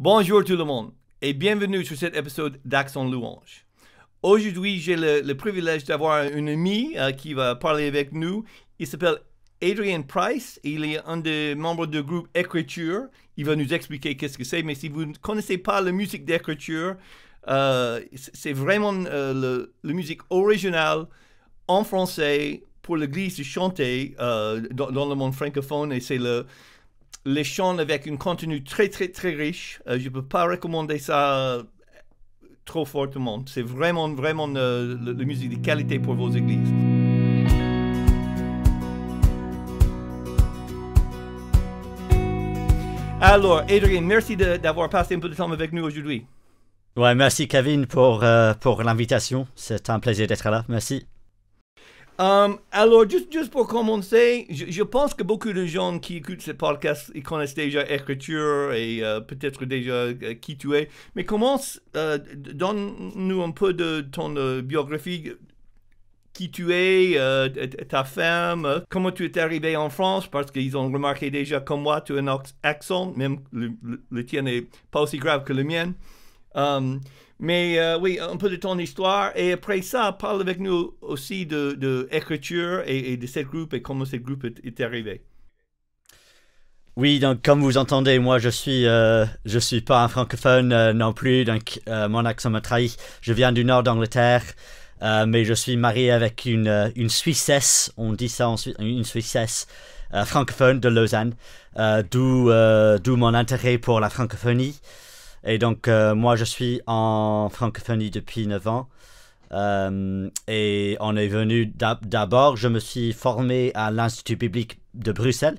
Bonjour tout le monde et bienvenue sur cet épisode d'Accent Louange. Aujourd'hui, j'ai le privilège d'avoir un ami qui va parler avec nous. Il s'appelle Adrian Price. Il est un des membres du groupe Écriture. Il va nous expliquer qu'est-ce que c'est. Mais si vous ne connaissez pas la musique d'Écriture, c'est vraiment la musique originale en français pour l'Église de chanter dans le monde francophone. Et c'est les chants avec un contenu très riche. Je ne peux pas recommander ça trop fortement. C'est vraiment la musique de qualité pour vos églises. Alors, Adrien, merci d'avoir passé un peu de temps avec nous aujourd'hui. Ouais, merci Kevin pour l'invitation. C'est un plaisir d'être là. Merci. Alors, juste pour commencer, je pense que beaucoup de gens qui écoutent ce podcast, ils connaissent déjà Écriture et peut-être déjà qui tu es. Mais commence, donne-nous un peu de ton biographie, qui tu es, ta femme, comment tu es arrivé en France, parce qu'ils ont remarqué déjà comme moi, tu as un accent, même le tien n'est pas aussi grave que le mien. Mais oui, un peu de ton histoire. Et après ça, parle avec nous aussi de Écriture et de ce groupe et comment ce groupe est arrivé. Oui, donc comme vous entendez, moi je suis pas un francophone non plus, donc mon accent me trahit. Je viens du nord d'Angleterre, mais je suis marié avec une Suissesse, on dit ça ensuite, une Suissesse francophone de Lausanne, d'où mon intérêt pour la francophonie. Et donc, moi, je suis en francophonie depuis 9 ans. Et on est venu d'abord, je me suis formé à l'Institut biblique de Bruxelles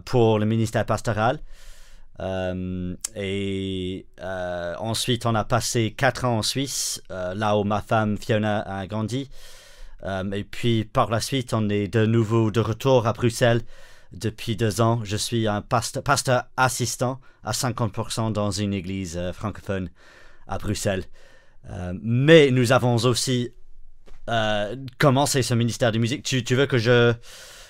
pour le ministère pastoral. Ensuite, on a passé 4 ans en Suisse, là où ma femme Fiona a grandi. Et puis, par la suite, on est de nouveau de retour à Bruxelles. Depuis 2 ans, je suis un pasteur assistant à 50% dans une église francophone à Bruxelles. Mais nous avons aussi commencé ce ministère de musique. Tu veux que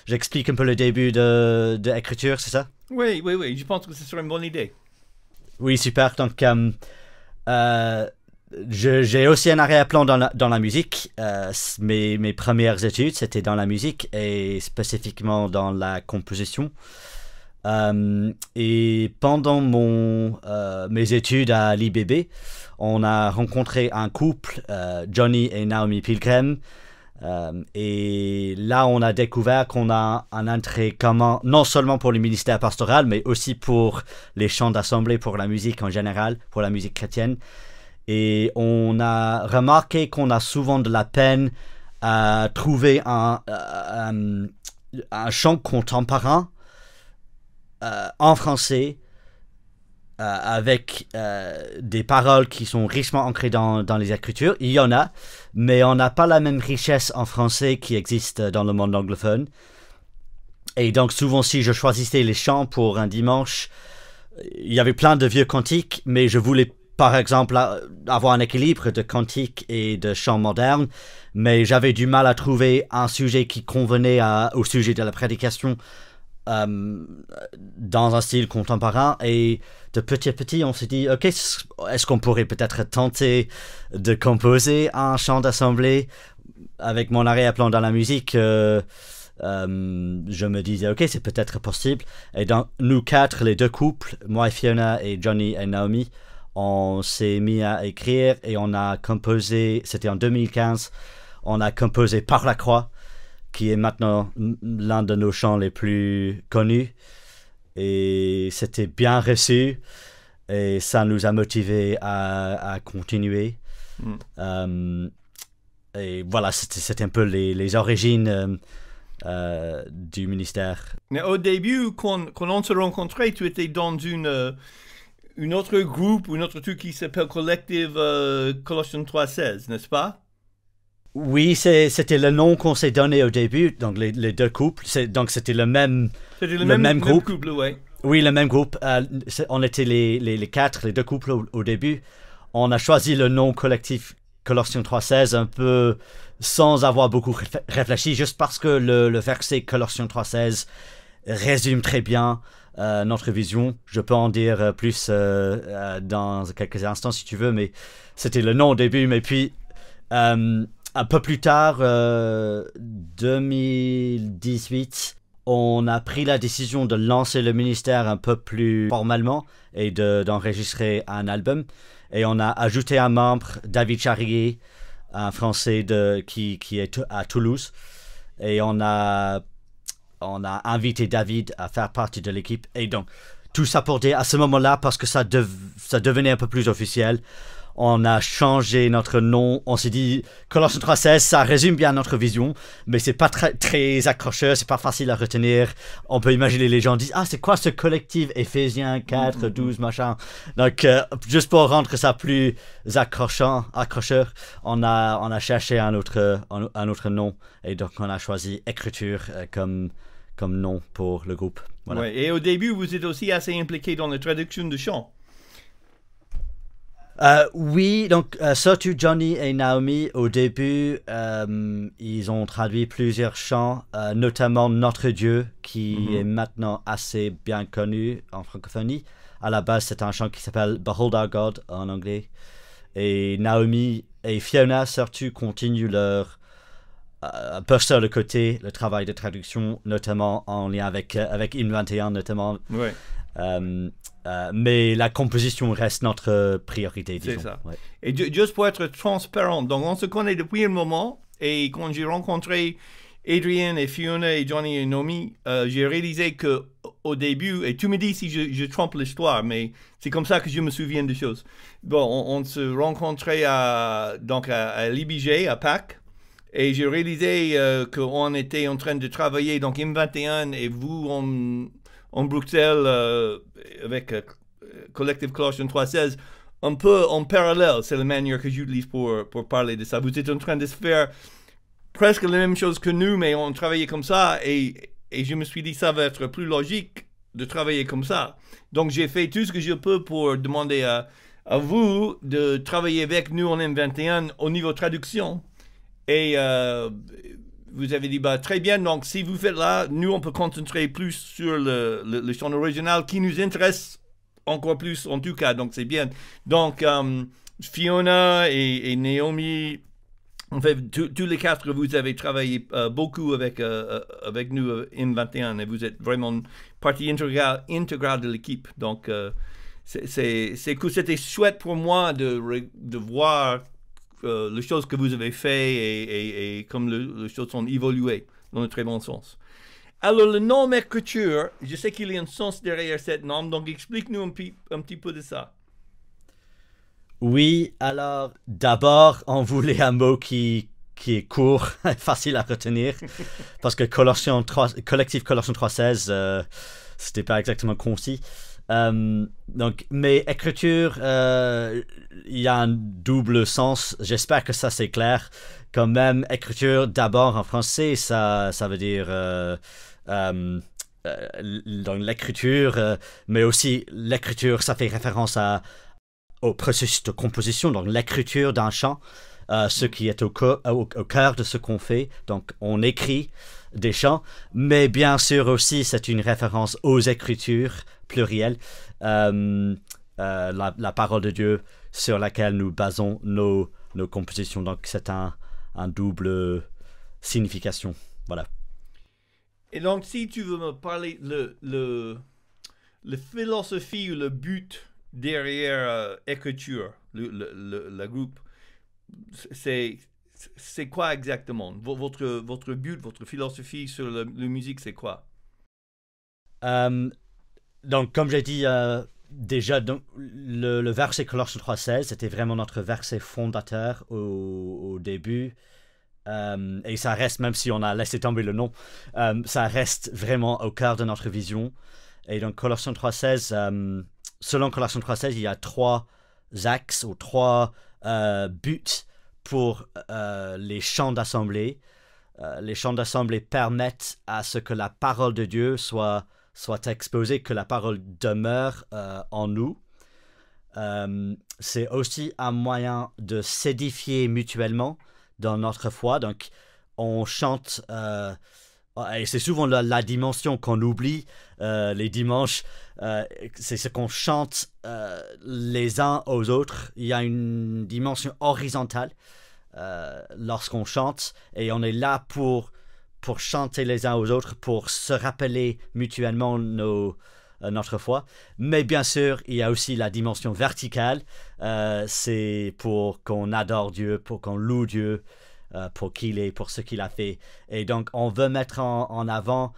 j'explique un peu le début de Écriture, c'est ça? Oui, je pense que ce serait une bonne idée. Oui, super. Donc, j'ai aussi un arrière-plan dans la musique. Mes premières études, c'était dans la musique et spécifiquement dans la composition. Et pendant mes études à l'IBB, on a rencontré un couple, Johnny et Naomi Pilgrim. Et là, on a découvert qu'on a un intérêt commun, non seulement pour le ministère pastoral, mais aussi pour les chants d'assemblée, pour la musique en général, pour la musique chrétienne. Et on a remarqué qu'on a souvent de la peine à trouver un chant contemporain en français avec des paroles qui sont richement ancrées dans les Écritures. Il y en a, mais on n'a pas la même richesse en français qui existe dans le monde anglophone. Et donc souvent, si je choisissais les chants pour un dimanche, il y avait plein de vieux cantiques, mais je voulais par exemple avoir un équilibre de cantiques et de chants modernes, mais j'avais du mal à trouver un sujet qui convenait au sujet de la prédication dans un style contemporain. Et de petit à petit, on s'est dit, ok, est-ce qu'on pourrait peut-être tenter de composer un chant d'assemblée avec mon arrière-plan dans la musique? Je me disais, ok, c'est peut-être possible. Et donc, nous quatre, les 2 couples, moi et Fiona et Johnny et Naomi, on s'est mis à écrire et on a composé, c'était en 2015, on a composé Par la croix, qui est maintenant l'un de nos chants les plus connus. Et c'était bien reçu et ça nous a motivés à continuer. Et voilà, c'était un peu les origines du ministère. Mais au début, quand on s'est rencontrés, tu étais dans une autre groupe, une autre truc qui s'appelle Collective Colossiens 3.16, n'est-ce pas? Oui, c'était le nom qu'on s'est donné au début, donc les 2 couples. Donc c'était le même groupe. Couple, ouais. Oui, le même groupe. On était les 4, les 2 couples au début. On a choisi le nom collectif Colossiens 3.16 un peu sans avoir beaucoup réfléchi, juste parce que le verset Colossiens 3.16 résume très bien notre vision. Je peux en dire plus dans quelques instants si tu veux, mais c'était le nom au début. Mais puis, un peu plus tard, 2018, on a pris la décision de lancer le ministère un peu plus formellement et d'enregistrer un album. Et on a ajouté un membre, David Charrier, un Français qui est à Toulouse. Et on a invité David à faire partie de l'équipe. Et donc, tout ça pour dire, à ce moment-là, parce que ça devenait un peu plus officiel, on a changé notre nom. On s'est dit, Colossiens 3.16, ça résume bien notre vision, mais c'est pas très accrocheur, c'est pas facile à retenir. On peut imaginer les gens disent, ah, c'est quoi ce collectif Éphésiens 4, 12, machin. Donc, juste pour rendre ça plus accrocheur, on a cherché un autre nom. Et donc, on a choisi Écriture comme nom pour le groupe. Voilà. Ouais, et au début, vous êtes aussi assez impliqué dans la traduction de chants. Oui, donc surtout Johnny et Naomi, au début, ils ont traduit plusieurs chants, notamment Notre Dieu, qui est maintenant assez bien connu en francophonie. À la base, c'est un chant qui s'appelle Behold Our God en anglais. Et Naomi et Fiona, surtout, continuent leur un peu sur le côté, le travail de traduction, notamment en lien avec Hymne 21, notamment. Ouais. Mais la composition reste notre priorité, disons. C'est ça. Ouais. Et juste pour être transparent, donc on se connaît depuis un moment, et quand j'ai rencontré Adrian et Fiona et Johnny et Naomi, j'ai réalisé que au début, et tu me dis si je trompe l'histoire, mais c'est comme ça que je me souviens des choses. Bon, on se rencontrait à l'IBG, à Pâques, et j'ai réalisé qu'on était en train de travailler, donc M21 et vous en Bruxelles, avec Collective Colossians 3.16, un peu en parallèle. C'est la manière que j'utilise pour parler de ça. Vous êtes en train de faire presque la même chose que nous, mais on travaillait comme ça, et je me suis dit, ça va être plus logique de travailler comme ça. Donc, j'ai fait tout ce que je peux pour demander à vous de travailler avec nous en M21 au niveau traduction. Et vous avez dit, bah, très bien, donc si vous faites là, nous, on peut concentrer plus sur le chant original qui nous intéresse encore plus, en tout cas, donc c'est bien. Donc, Fiona et Naomi, en fait, tous les quatre, vous avez travaillé beaucoup avec nous, M21, et vous êtes vraiment partie intégrale de l'équipe. Donc, c'est cool. C'était chouette pour moi de voir les choses que vous avez fait et comme les choses ont évolué dans un très bon sens. Alors, le nom Écriture, je sais qu'il y a un sens derrière cette nom, donc explique-nous un petit peu de ça. Oui, alors d'abord, on voulait un mot qui est court, facile à retenir, parce que Collectif Colossiens 3.16, c'était pas exactement concis. Donc, mais écriture, il y a un double sens. J'espère que ça c'est clair. Quand même, écriture d'abord en français, ça veut dire dans l'écriture, mais aussi l'écriture, ça fait référence au processus de composition, donc l'écriture d'un chant, ce qui est au cœur de ce qu'on fait. Donc, on écrit des chants, mais bien sûr aussi, c'est une référence aux écritures plurielles, la parole de Dieu sur laquelle nous basons nos compositions. Donc, c'est un double signification. Voilà. Et donc, si tu veux me parler le philosophie ou le but derrière écriture, le groupe, c'est quoi exactement? Votre but, votre philosophie sur la musique, c'est quoi? Donc, comme j'ai dit déjà, donc, le verset Colossiens 3.16, c'était vraiment notre verset fondateur au début. Et ça reste, même si on a laissé tomber le nom, ça reste vraiment au cœur de notre vision. Et donc, Colossiens 3.16, selon Colossiens 3.16, il y a 3 axes ou 3 buts pour les chants d'assemblée. Les chants d'assemblée permettent à ce que la parole de Dieu soit exposée, que la parole demeure en nous. C'est aussi un moyen de s'édifier mutuellement dans notre foi. Donc, on chante Et c'est souvent la dimension qu'on oublie les dimanches. C'est ce qu'on chante les uns aux autres. Il y a une dimension horizontale lorsqu'on chante. Et on est là pour chanter les uns aux autres, pour se rappeler mutuellement notre foi. Mais bien sûr, il y a aussi la dimension verticale. C'est pour qu'on adore Dieu, pour qu'on loue Dieu, pour qui il est, pour ce qu'il a fait. Et donc, on veut mettre en avant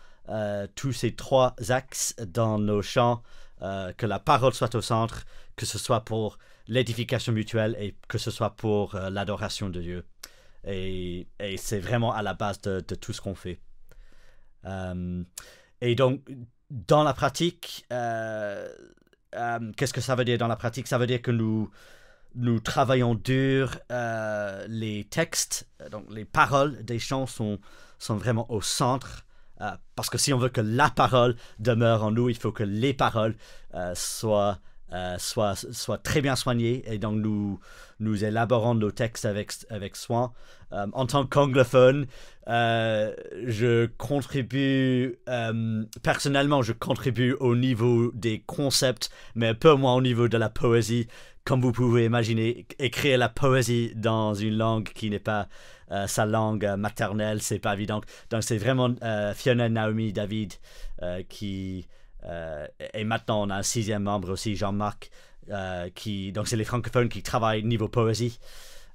tous ces trois axes dans nos chants, que la parole soit au centre, que ce soit pour l'édification mutuelle et que ce soit pour l'adoration de Dieu. Et c'est vraiment à la base de tout ce qu'on fait. Et donc, dans la pratique, qu'est-ce que ça veut dire dans la pratique? Ça veut dire que nous travaillons dur les textes, donc les paroles des chants sont vraiment au centre. Parce que si on veut que la parole demeure en nous, il faut que les paroles soient très bien soignées. Et donc nous élaborons nos textes avec soin. En tant qu'anglophone, personnellement, je contribue au niveau des concepts, mais un peu moins au niveau de la poésie. Comme vous pouvez imaginer, écrire la poésie dans une langue qui n'est pas sa langue maternelle, c'est pas évident. Donc c'est vraiment Fiona, Naomi, David qui... et maintenant on a un 6e membre aussi, Jean-Marc, donc c'est les francophones qui travaillent niveau poésie.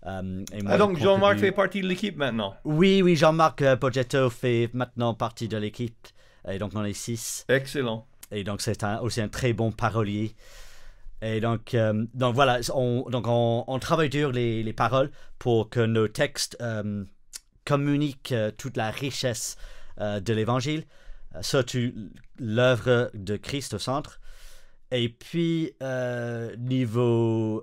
Et moi, donc Jean-Marc fait partie de l'équipe maintenant? Oui, Jean-Marc Poggetto fait maintenant partie de l'équipe. Et donc on est 6. Excellent. Et donc c'est aussi un très bon parolier. Et donc voilà, on travaille dur les paroles pour que nos textes communiquent toute la richesse de l'Évangile, surtout l'œuvre de Christ au centre. Et puis, niveau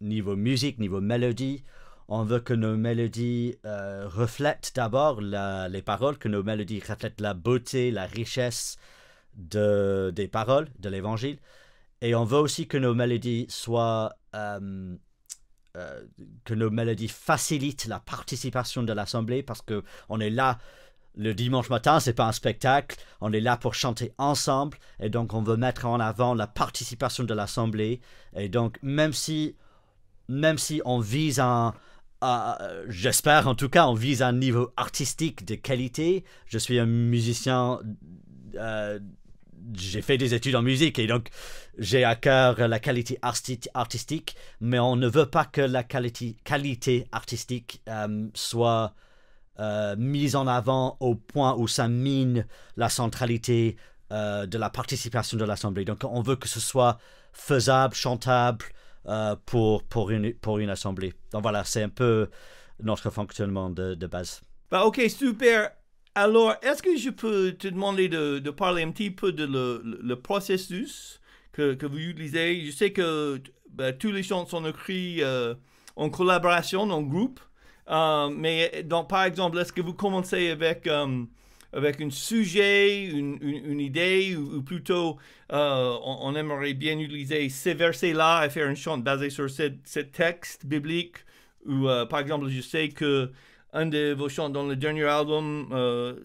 musique, niveau mélodie, on veut que nos mélodies reflètent d'abord les paroles, que nos mélodies reflètent la beauté, la richesse des paroles de l'Évangile. Et on veut aussi que nos mélodies facilitent la participation de l'assemblée, parce que on est là le dimanche matin, c'est pas un spectacle, on est là pour chanter ensemble, et donc on veut mettre en avant la participation de l'assemblée. Et donc même si on vise j'espère en tout cas, on vise un niveau artistique de qualité. Je suis un musicien, j'ai fait des études en musique et donc j'ai à cœur la qualité artistique, mais on ne veut pas que la qualité artistique soit mise en avant au point où ça mine la centralité de la participation de l'Assemblée. Donc on veut que ce soit faisable, chantable pour une Assemblée. Donc voilà, c'est un peu notre fonctionnement de base. Ok, super. Alors, est-ce que je peux te demander de parler un petit peu de le processus que vous utilisez? Je sais que tous les chants sont écrits en collaboration, en groupe. Mais donc, par exemple, est-ce que vous commencez avec un sujet, une idée, ou plutôt on aimerait bien utiliser ces versets-là et faire une chant basée sur ce texte biblique? Ou par exemple, je sais que un de vos chants dans le dernier album,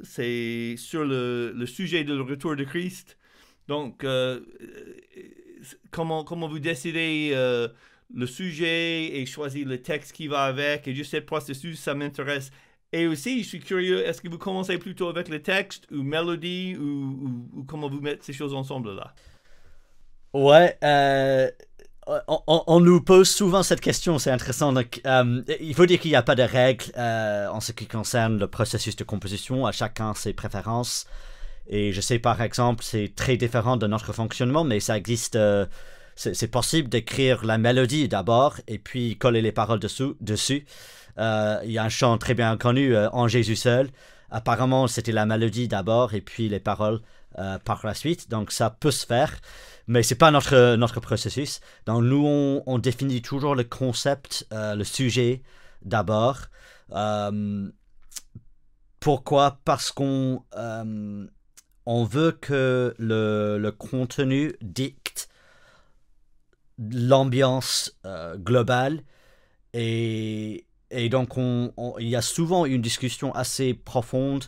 c'est sur le sujet du retour de Christ. Donc, comment vous décidez le sujet et choisir le texte qui va avec, et juste ce processus, ça m'intéresse. Et aussi, je suis curieux, est-ce que vous commencez plutôt avec le texte ou mélodie, ou comment vous mettez ces choses ensemble là? Ouais, on nous pose souvent cette question, c'est intéressant. Donc, il faut dire qu'il n'y a pas de règles en ce qui concerne le processus de composition, à chacun ses préférences. Et je sais par exemple, c'est très différent de notre fonctionnement, mais ça existe... c'est possible d'écrire la mélodie d'abord et puis coller les paroles dessus. Il y a un chant très bien connu, En Jésus seul. Apparemment, c'était la mélodie d'abord et puis les paroles par la suite. Donc, ça peut se faire, mais c'est pas notre processus. Donc, nous, on définit toujours le concept, le sujet d'abord. Pourquoi? Parce qu'on veut que le contenu dicte l'ambiance globale, et donc il y a souvent une discussion assez profonde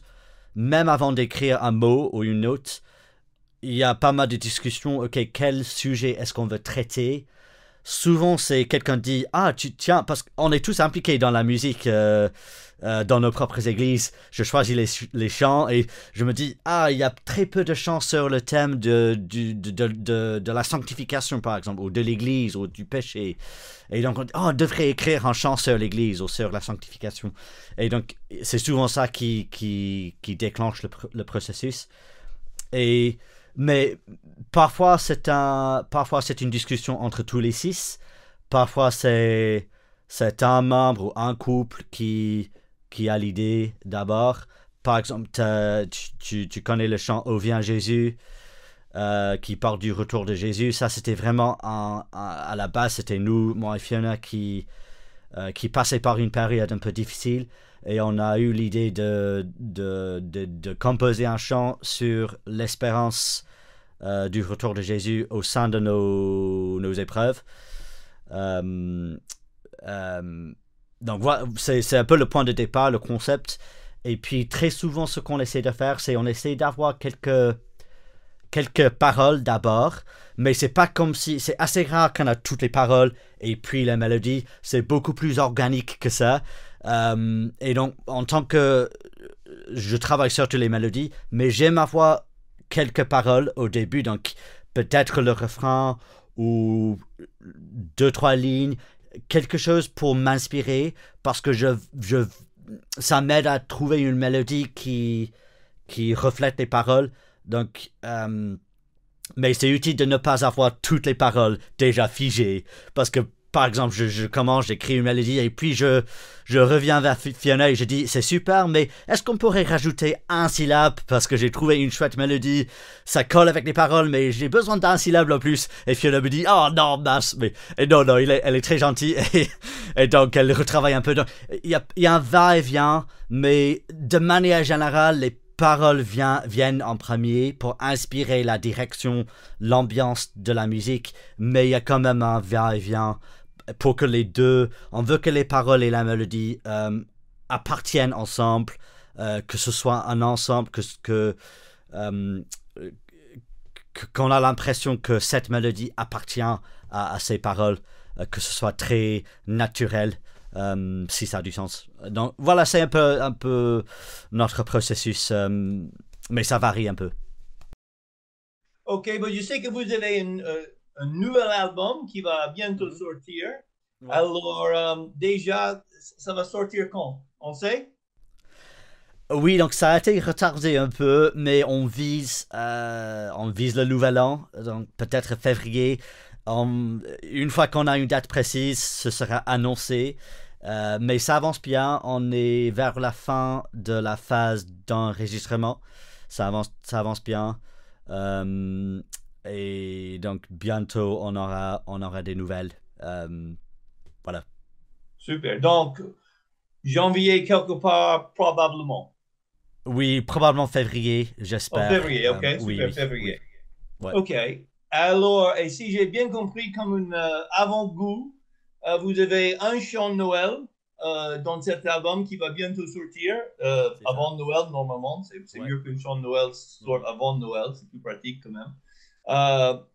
même avant d'écrire un mot ou une note, il y a pas mal de discussions. Ok, quel sujet est-ce qu'on veut traiter? Souvent, c'est quelqu'un dit, ah, tiens, parce qu'on est tous impliqués dans la musique, dans nos propres églises. Je choisis les chants et je me dis, ah, il y a très peu de chants sur le thème de la sanctification, par exemple, ou de l'église, ou du péché. Et donc, on devrait écrire un chant sur l'église ou sur la sanctification. Et donc, c'est souvent ça qui déclenche le processus. Mais parfois c'est une discussion entre tous les 6. Parfois c'est un membre ou un couple qui a l'idée d'abord. Par exemple, tu connais le chant Ô vient Jésus, qui parle du retour de Jésus. Ça, c'était vraiment à la base, c'était nous, moi et Fiona, qui passait par une période un peu difficile. Et on a eu l'idée de composer un chant sur l'espérance du retour de Jésus au sein de nos épreuves. Donc voilà, c'est un peu le point de départ, le concept. Et puis très souvent, ce qu'on essaie de faire, c'est on essaie d'avoir quelques paroles d'abord, mais c'est pas comme si, c'est assez rare qu'on a toutes les paroles et puis la mélodie. C'est beaucoup plus organique que ça. Et donc, en tant que je travaille sur toutes les mélodies, mais j'aime avoir quelques paroles au début, donc peut-être le refrain ou 2-3 lignes, quelque chose pour m'inspirer, parce que ça m'aide à trouver une mélodie qui reflète les paroles. Donc, mais c'est utile de ne pas avoir toutes les paroles déjà figées, parce que par exemple, je commence, j'écris une mélodie et puis je reviens vers Fiona et je dis c'est super, mais est-ce qu'on pourrait rajouter un syllabe parce que j'ai trouvé une chouette mélodie, ça colle avec les paroles, mais j'ai besoin d'un syllabe en plus. Et Fiona me dit oh non, mince, et non, elle est très gentille et donc elle retravaille un peu. Donc, il y a un va-et-vient, mais de manière générale, les paroles viennent en premier pour inspirer la direction, l'ambiance de la musique, mais il y a quand même un va-et-vient pour que les deux, on veut que les paroles et la mélodie appartiennent ensemble, que ce soit un ensemble, qu'on a l'impression que cette mélodie appartient à ces paroles, que ce soit très naturel, si ça a du sens. Donc voilà, c'est un peu notre processus, mais ça varie un peu. Ok, je sais que vous avez un nouvel album qui va bientôt sortir. Ouais. Alors, déjà, ça va sortir quand? On sait? Oui, donc ça a été retardé un peu, mais on vise le nouvel an, donc peut-être février. Une fois qu'on a une date précise, ce sera annoncé. Mais ça avance bien, on est vers la fin de la phase d'enregistrement. Ça avance bien. Et donc bientôt on aura des nouvelles. Voilà. Super. Donc janvier quelque part probablement. Oui, probablement février, j'espère. Oh, février, ok. Super, oui, février. Oui. Ouais. Ok. Alors, et si j'ai bien compris comme un avant-goût, vous avez un chant de Noël dans cet album qui va bientôt sortir avant Noël normalement. C'est mieux qu'un chant de Noël sorte avant Noël, c'est plus pratique quand même.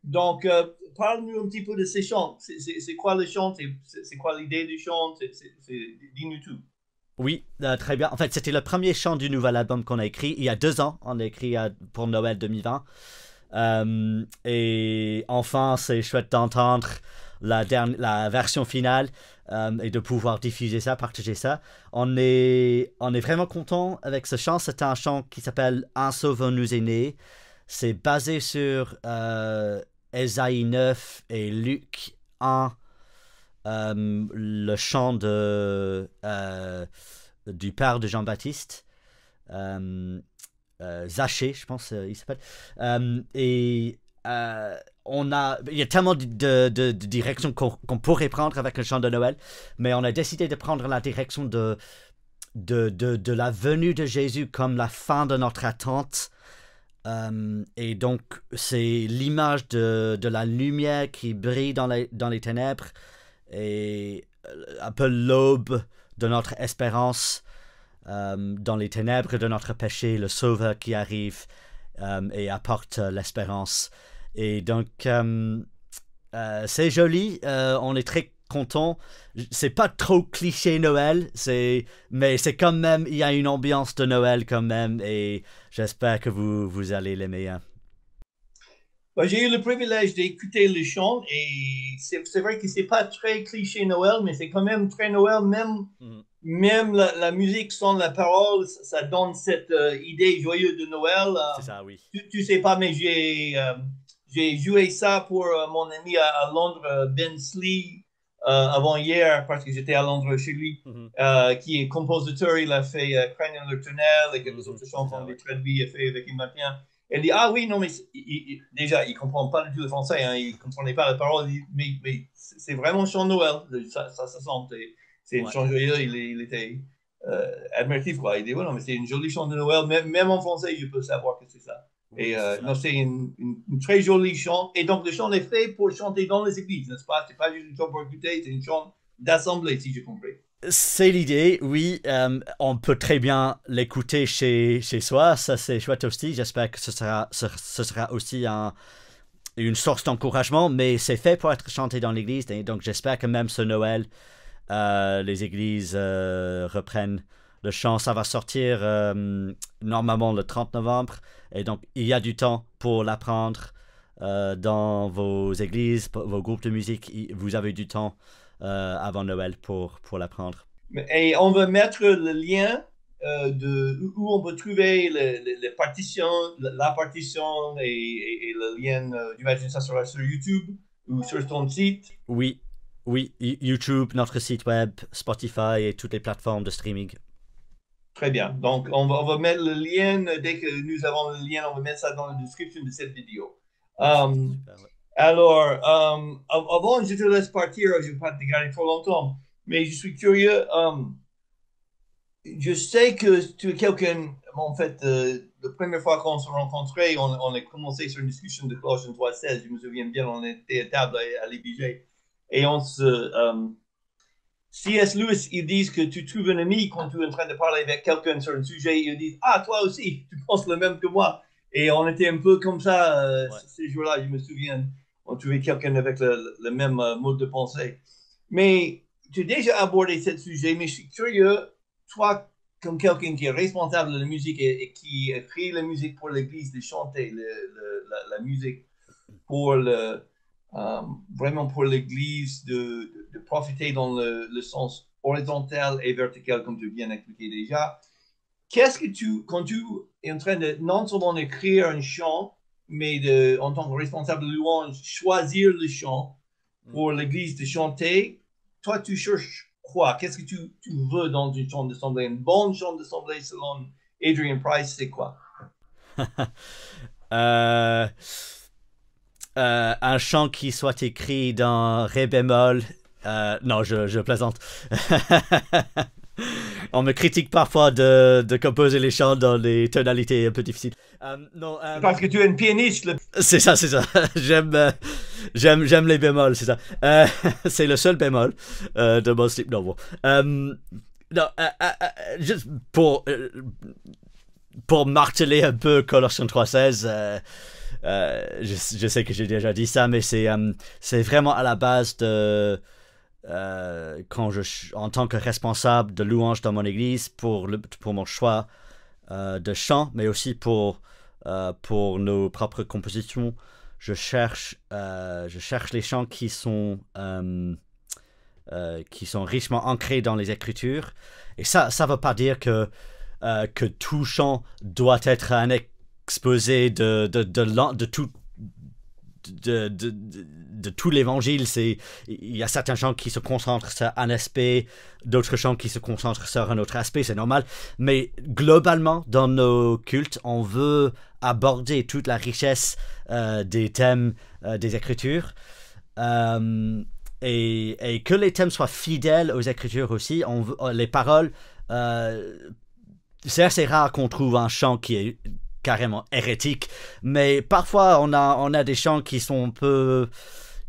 Donc, parle-nous un petit peu de ces chants. C'est quoi le chant? C'est quoi l'idée du chant? Dis-nous tout. Oui, très bien. En fait, c'était le premier chant du nouvel album qu'on a écrit il y a 2 ans. On a écrit pour Noël 2020. Et enfin, c'est chouette d'entendre la version finale et de pouvoir diffuser ça, partager ça. On est vraiment content avec ce chant. C'est un chant qui s'appelle Un sauveur nous est né. C'est basé sur Ésaïe 9 et Luc 1, le chant du père de Jean-Baptiste. Zachée, je pense, il s'appelle. Il y a tellement de directions qu'on pourrait prendre avec le chant de Noël, mais on a décidé de prendre la direction de la venue de Jésus comme la fin de notre attente. Et donc, c'est l'image de la lumière qui brille dans les ténèbres et un peu l'aube de notre espérance. dans les ténèbres de notre péché, le Sauveur qui arrive et apporte l'espérance. Et donc, c'est joli, on est très content. C'est pas trop cliché Noël, mais c'est quand même, il y a une ambiance de Noël quand même, et j'espère que vous allez l'aimer. Hein. J'ai eu le privilège d'écouter le chant et c'est vrai que c'est pas très cliché Noël, mais c'est quand même très Noël, même la musique sans la parole, ça donne cette idée joyeuse de Noël. C'est ça, oui. Tu sais pas, mais j'ai joué ça pour mon ami à Londres, Ben Slee, avant-hier, parce que j'étais à Londres chez lui, qui est compositeur. Il a fait Craignant le tunnel et quelques autres chansons, des traduits et fait avec une matin. Elle dit, ah oui, non, mais déjà, il ne comprend pas du tout le français, hein, il ne comprenait pas la parole, mais c'est vraiment chant Noël, ça se sent. C'est une chant joyeux, il était admiratif, quoi. Il dit, ouais, non, mais c'est une jolie chant de Noël, même en français, je peux savoir que c'est ça. Et non, c'est une très jolie chant. Et donc, le chant est fait pour chanter dans les églises, n'est-ce pas? C'est pas juste une chant pour écouter, c'est une chant d'assemblée, si j'ai compris. C'est l'idée, oui. On peut très bien l'écouter chez soi. Ça, c'est chouette aussi. J'espère que ce sera aussi une source d'encouragement. Mais c'est fait pour être chanté dans l'église. Et donc, j'espère que même ce Noël, les églises reprennent le chant. Ça va sortir normalement le 30 novembre. Et donc, il y a du temps pour l'apprendre dans vos églises, vos groupes de musique. Vous avez du temps avant Noël pour l'apprendre. Et on va mettre le lien où on peut trouver la partition et le lien, j'imagine ça sera sur YouTube ou sur ton site. Oui, YouTube, notre site web, Spotify et toutes les plateformes de streaming. Très bien. Donc, on va mettre le lien, dès que nous avons le lien, on va mettre ça dans la description de cette vidéo. Super, ouais. Alors, avant, je te laisse partir, je ne vais pas te garder trop longtemps, mais je suis curieux. Je sais que tu es quelqu'un, en fait, la première fois qu'on s'est rencontrés, on a commencé sur une discussion de Colossiens 3:16. Je me souviens bien, on était à table à l'EBG. Et C.S. Lewis, ils disent que tu trouves un ami quand tu es en train de parler avec quelqu'un sur un sujet. Ils disent, ah, toi aussi, tu penses le même que moi. Et on était un peu comme ça ces jours-là, je me souviens. On trouvait quelqu'un avec le même mode de pensée. Mais tu as déjà abordé ce sujet, mais je suis curieux, toi, comme quelqu'un qui est responsable de la musique et qui écrit la musique pour l'église, de chanter la musique pour vraiment pour l'église, de profiter dans le sens horizontal et vertical, comme tu viens d'expliquer déjà. Qu'est-ce que quand tu es en train de non seulement écrire un chant, mais en tant que responsable de louange, choisir le chant pour l'église de chanter, toi, tu cherches quoi? Qu'est-ce que tu veux dans une chant d'assemblée? Une bonne chant d'assemblée selon Adrian Price, c'est quoi? Un chant qui soit écrit dans Ré bémol. Non, je plaisante. On me critique parfois de composer les chants dans des tonalités un peu difficiles. Non, parce que tu es une pianiste. C'est ça. J'aime les bémols, c'est ça. C'est le seul bémol de mon style. Non, bon. Non, juste pour marteler un peu Colossiens 3:16. Je sais que j'ai déjà dit ça, mais c'est vraiment à la base de en tant que responsable de louange dans mon église pour mon choix de chant, mais aussi pour nos propres compositions. Je cherche les chants qui sont richement ancrés dans les Écritures. Et ça veut pas dire que tout chant doit être un exposé de tout l'évangile. Il y a certains chants qui se concentrent sur un aspect, d'autres chants qui se concentrent sur un autre aspect, c'est normal. Mais globalement, dans nos cultes, on veut aborder toute la richesse des thèmes des Écritures. Et que les thèmes soient fidèles aux Écritures aussi. Les paroles, c'est assez rare qu'on trouve un chant qui est carrément hérétique, mais parfois on a des chants qui sont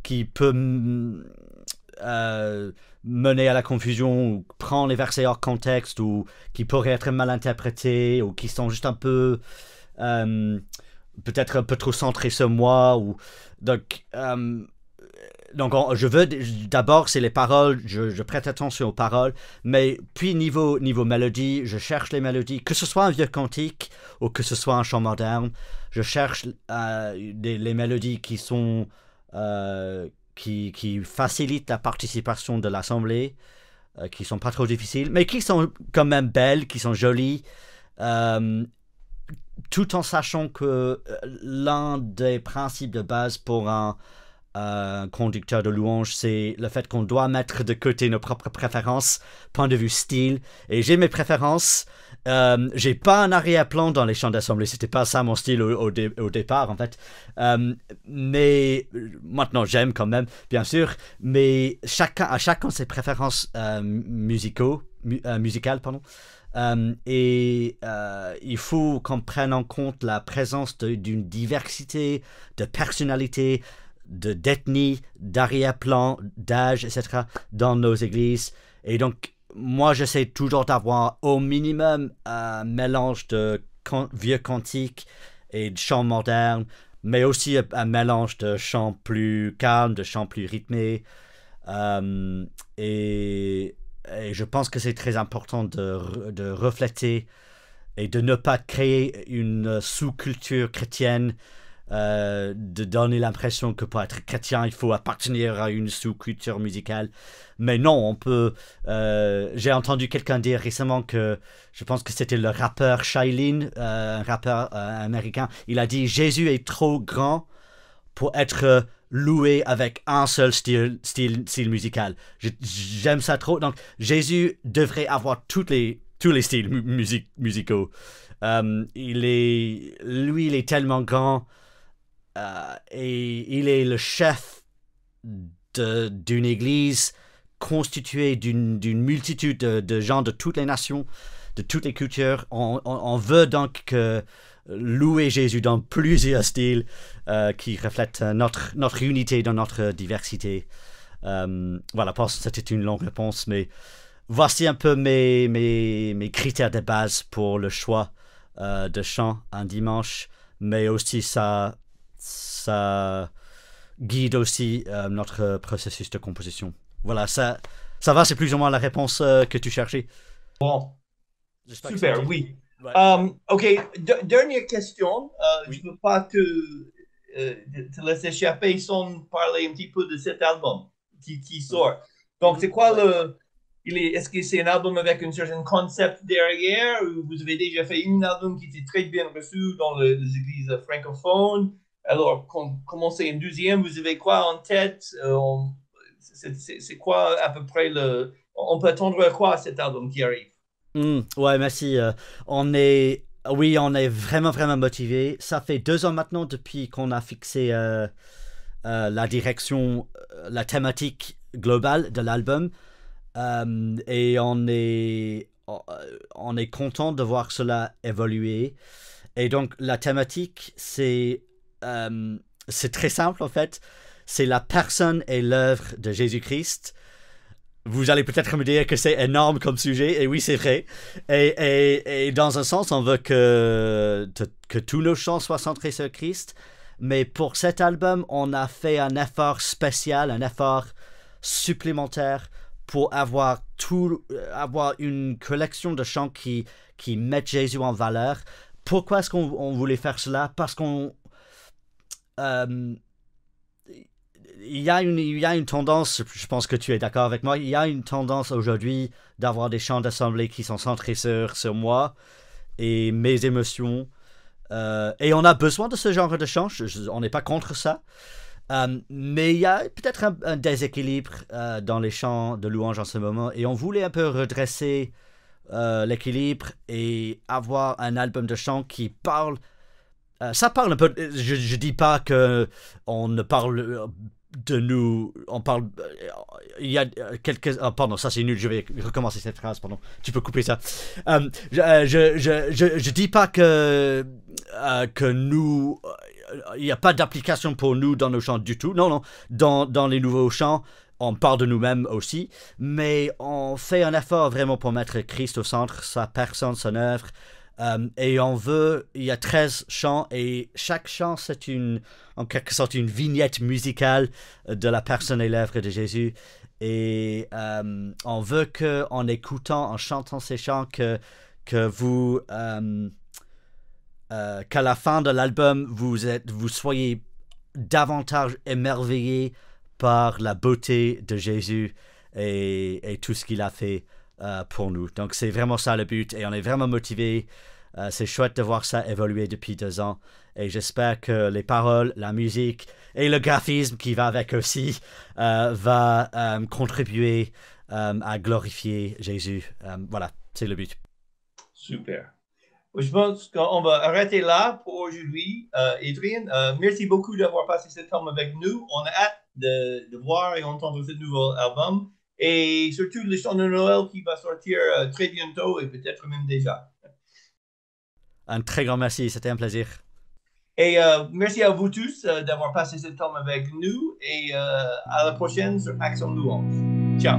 qui peuvent mener à la confusion, ou prendre les versets hors contexte, ou qui pourraient être mal interprétés, ou qui sont juste un peu peut-être un peu trop centrés sur moi. Donc, je veux d'abord, c'est les paroles, je prête attention aux paroles, mais puis niveau mélodie, je cherche les mélodies, que ce soit un vieux cantique ou que ce soit un chant moderne, je cherche les mélodies qui sont qui facilitent la participation de l'assemblée, qui sont pas trop difficiles, mais qui sont quand même belles, qui sont jolies, tout en sachant que l'un des principes de base pour un conducteur de louange, c'est le fait qu'on doit mettre de côté nos propres préférences, point de vue style. Et j'ai mes préférences. J'ai pas un arrière-plan dans les chants d'assemblée, c'était pas ça mon style au départ en fait. Mais maintenant j'aime quand même, bien sûr. Mais chacun ses préférences musicales, pardon. Et il faut qu'on prenne en compte la présence d'une diversité de personnalités, d'ethnie, d'arrière-plan, d'âge, etc. dans nos églises. Et donc, moi, j'essaie toujours d'avoir au minimum un mélange de vieux cantiques et de chants modernes, mais aussi un mélange de chants plus calmes, de chants plus rythmés. Et je pense que c'est très important de refléter et de ne pas créer une sous-culture chrétienne, de donner l'impression que pour être chrétien, il faut appartenir à une sous-culture musicale. Mais non, on peut... j'ai entendu quelqu'un dire récemment que, je pense que c'était le rappeur Shailene, un rappeur américain, il a dit « Jésus est trop grand pour être loué avec un seul style musical. » J'aime ça trop. Donc, Jésus devrait avoir tous les styles musicaux. Il est tellement grand, et il est le chef d'une église constituée d'une multitude de gens de toutes les nations, de toutes les cultures. On veut donc louer Jésus dans plusieurs styles qui reflètent notre unité dans notre diversité. Voilà, je pense que c'était une longue réponse, mais voici un peu mes critères de base pour le choix de chant un dimanche, mais aussi ça guide aussi notre processus de composition. Voilà, ça va, c'est plus ou moins la réponse que tu cherchais. Bon, super, oui. Ouais. OK, dernière question. Oui. Je ne veux pas te laisser échapper sans parler un petit peu de cet album qui sort. Donc, c'est quoi est-ce que c'est un album avec un certain concept derrière, ou vous avez déjà fait un album qui était très bien reçu dans les églises francophones? Alors, commencez un deuxième, vous avez quoi en tête? C'est quoi à peu près on peut attendre à quoi cet album qui arrive? Ouais, merci. On est vraiment, vraiment motivés. Ça fait 2 ans maintenant depuis qu'on a fixé la direction, la thématique globale de l'album. Et on est content de voir cela évoluer. Et donc, la thématique, c'est très simple en fait. C'est la personne et l'œuvre de Jésus-Christ. Vous allez peut-être me dire que c'est énorme comme sujet, et oui, c'est vrai. Et dans un sens, on veut que tous nos chants soient centrés sur Christ. Mais pour cet album, on a fait un effort spécial, un effort supplémentaire pour avoir une collection de chants qui mettent Jésus en valeur. Pourquoi est-ce qu'on voulait faire cela? Parce qu'on... il y a une tendance, je pense que tu es d'accord avec moi, il y a une tendance aujourd'hui d'avoir des chants d'assemblée qui sont centrés sur moi et mes émotions. Et on a besoin de ce genre de chants, on n'est pas contre ça. Mais il y a peut-être un déséquilibre dans les chants de louange en ce moment, et on voulait un peu redresser l'équilibre et avoir un album de chants qui parle. Ça parle un peu. Je dis pas que on ne parle de nous. On parle. Il y a quelques. Oh, pardon, ça c'est nul. Je vais recommencer cette phrase. Pardon. Tu peux couper ça. Je dis pas que nous. Il n'y a pas d'application pour nous dans nos chants du tout. Non, non. Dans les nouveaux chants, on parle de nous-mêmes aussi, mais on fait un effort vraiment pour mettre Christ au centre, sa personne, son œuvre. Et on veut, il y a 13 chants et chaque chant c'est en quelque sorte une vignette musicale de la personne et l'œuvre de Jésus. Et on veut qu'en écoutant, en chantant ces chants, qu'à la fin de l'album, vous soyez davantage émerveillés par la beauté de Jésus et tout ce qu'il a fait pour nous. Donc c'est vraiment ça le but et on est vraiment motivés. C'est chouette de voir ça évoluer depuis 2 ans et j'espère que les paroles, la musique et le graphisme qui va avec aussi va contribuer à glorifier Jésus. Voilà, c'est le but. Super. Je pense qu'on va arrêter là pour aujourd'hui. Adrien, merci beaucoup d'avoir passé ce temps avec nous. On a hâte de voir et entendre ce nouveau album et surtout le chant de Noël qui va sortir très bientôt et peut-être même déjà. Un très grand merci, c'était un plaisir. Et merci à vous tous d'avoir passé ce temps avec nous et à la prochaine sur Accent Louange. Ciao.